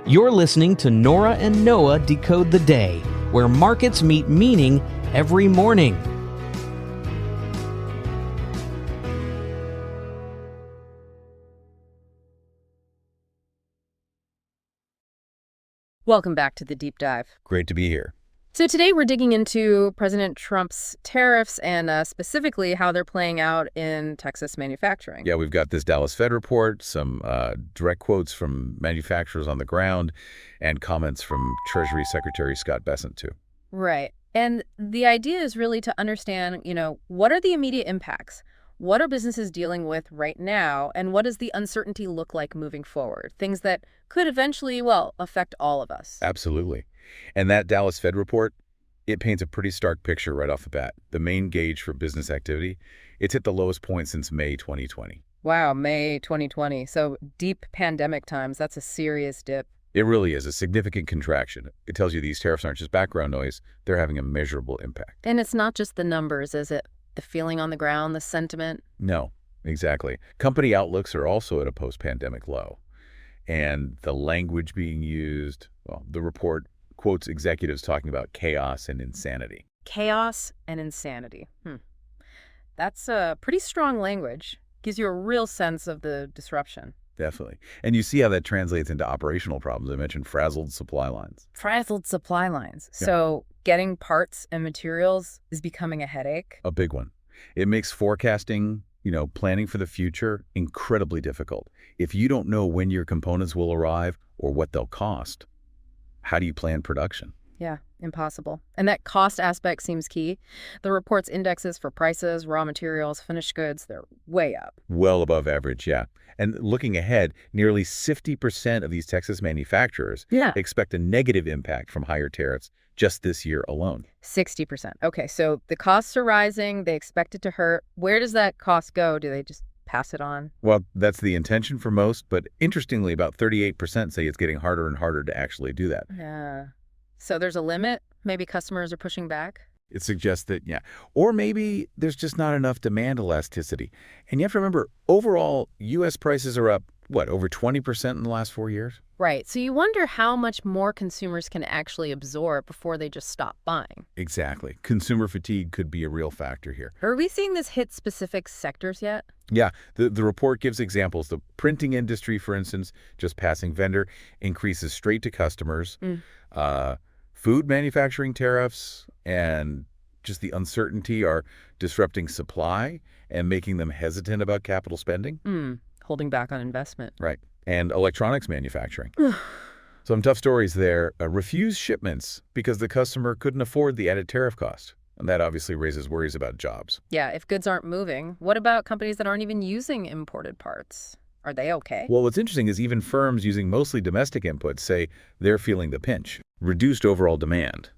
You're listening to Nora and Noah Decode the Day, where markets meet meaning every morning. Welcome back to the Deep Dive. Great to be here. So today we're digging into President Trump's tariffs and specifically how they're playing out in Texas manufacturing. Yeah, we've got this Dallas Fed report, some direct quotes from manufacturers on the ground, and comments from Treasury Secretary Scott Bessent, too. Right. And the idea is really to understand, what are the immediate impacts? What are businesses dealing with right now? And what does the uncertainty look like moving forward? Things that could eventually, affect all of us. Absolutely. And that Dallas Fed report, it paints a pretty stark picture right off the bat. The main gauge for business activity, it's hit the lowest point since May 2020. Wow, May 2020. So deep pandemic times, that's a serious dip. It really is a significant contraction. It tells you these tariffs aren't just background noise, they're having a measurable impact. And it's not just the numbers, is it? The feeling on the ground, the sentiment? No, exactly. Company outlooks are also at a post-pandemic low. And the language being used, the report quotes executives talking about chaos and insanity. Chaos and insanity. That's a pretty strong language. Gives you a real sense of the disruption. Definitely. And you see how that translates into operational problems. I mentioned frazzled supply lines. Frazzled supply lines. Yeah. So getting parts and materials is becoming a headache. A big one. It makes forecasting, planning for the future incredibly difficult. If you don't know when your components will arrive or what they'll cost, how do you plan production? Yeah, impossible. And that cost aspect seems key. The report's indexes for prices, raw materials, finished goods, they're way up. Well above average, yeah. And looking ahead, nearly 50% of these Texas manufacturers expect a negative impact from higher tariffs just this year alone. 60%. Okay, so the costs are rising. They expect it to hurt. Where does that cost go? Do they just pass it on? Well, that's the intention for most, but interestingly, about 38% say it's getting harder and harder to actually do that. Yeah. So there's a limit? Maybe customers are pushing back? It suggests that, or maybe there's just not enough demand elasticity. And you have to remember, overall, U.S. prices are up, over 20% in the last 4 years? Right. So you wonder how much more consumers can actually absorb before they just stop buying. Exactly. Consumer fatigue could be a real factor here. Are we seeing this hit specific sectors yet? Yeah. The report gives examples. The printing industry, for instance, just passing vendor, increases straight to customers. Food manufacturing tariffs and just the uncertainty are disrupting supply and making them hesitant about capital spending. Holding back on investment. Right. And electronics manufacturing. Some tough stories there. Refused shipments because the customer couldn't afford the added tariff cost. And that obviously raises worries about jobs. Yeah, if goods aren't moving, what about companies that aren't even using imported parts? Are they okay? Well, what's interesting is even firms using mostly domestic inputs say they're feeling the pinch. Reduced overall demand.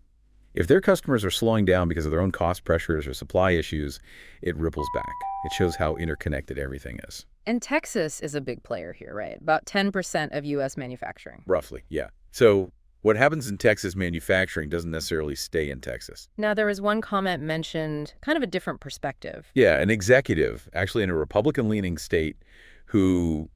If their customers are slowing down because of their own cost pressures or supply issues, it ripples back. It shows how interconnected everything is. And Texas is a big player here, right? About 10% of U.S. manufacturing. Roughly, yeah. So what happens in Texas manufacturing doesn't necessarily stay in Texas. Now, there was one comment mentioned, kind of a different perspective. Yeah, an executive, actually in a Republican-leaning state, who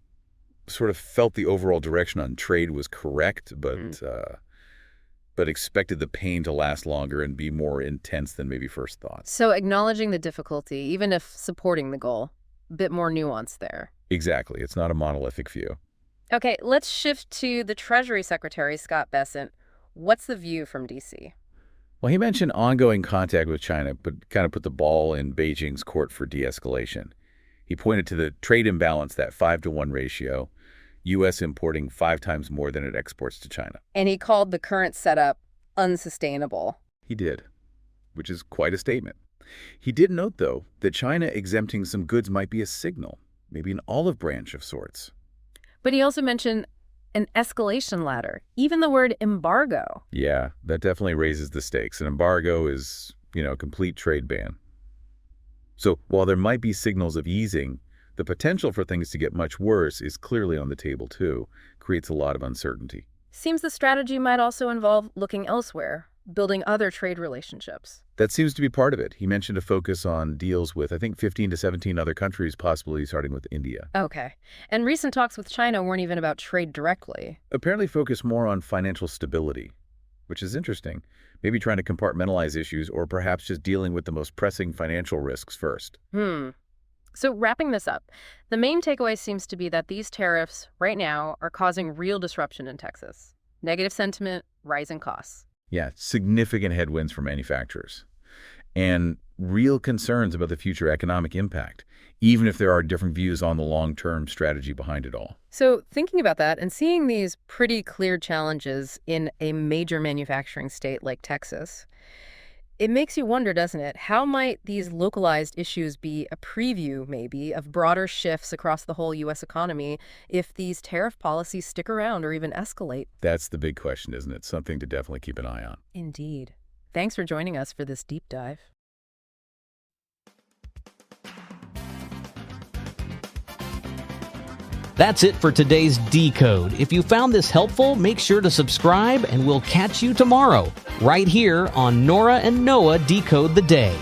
sort of felt the overall direction on trade was correct, but expected the pain to last longer and be more intense than maybe first thought. So acknowledging the difficulty, even if supporting the goal, a bit more nuance there. Exactly. It's not a monolithic view. Okay, let's shift to the Treasury Secretary, Scott Bessent. What's the view from D.C.? Well, he mentioned ongoing contact with China, but kind of put the ball in Beijing's court for de-escalation. He pointed to the trade imbalance, that 5-to-1 ratio, U.S. importing 5 times more than it exports to China. And he called the current setup unsustainable. He did, which is quite a statement. He did note, though, that China exempting some goods might be a signal, maybe an olive branch of sorts. But he also mentioned an escalation ladder, even the word embargo. Yeah, that definitely raises the stakes. An embargo is, a complete trade ban. So while there might be signals of easing, the potential for things to get much worse is clearly on the table, too. Creates a lot of uncertainty. Seems the strategy might also involve looking elsewhere. building other trade relationships. That seems to be part of it. He mentioned a focus on deals with, I think, 15 to 17 other countries, possibly starting with India. Okay. And recent talks with China weren't even about trade directly. Apparently focus more on financial stability, which is interesting. Maybe trying to compartmentalize issues or perhaps just dealing with the most pressing financial risks first. So wrapping this up, the main takeaway seems to be that these tariffs right now are causing real disruption in Texas. Negative sentiment, rising costs. Yeah, significant headwinds for manufacturers. And real concerns about the future economic impact, even if there are different views on the long-term strategy behind it all. So thinking about that and seeing these pretty clear challenges in a major manufacturing state like Texas, it makes you wonder, doesn't it? How might these localized issues be a preview, maybe, of broader shifts across the whole U.S. economy if these tariff policies stick around or even escalate? That's the big question, isn't it? Something to definitely keep an eye on. Indeed. Thanks for joining us for this deep dive. That's it for today's Decode. If you found this helpful, make sure to subscribe, and we'll catch you tomorrow, right here on Nora and Noah Decode the Day.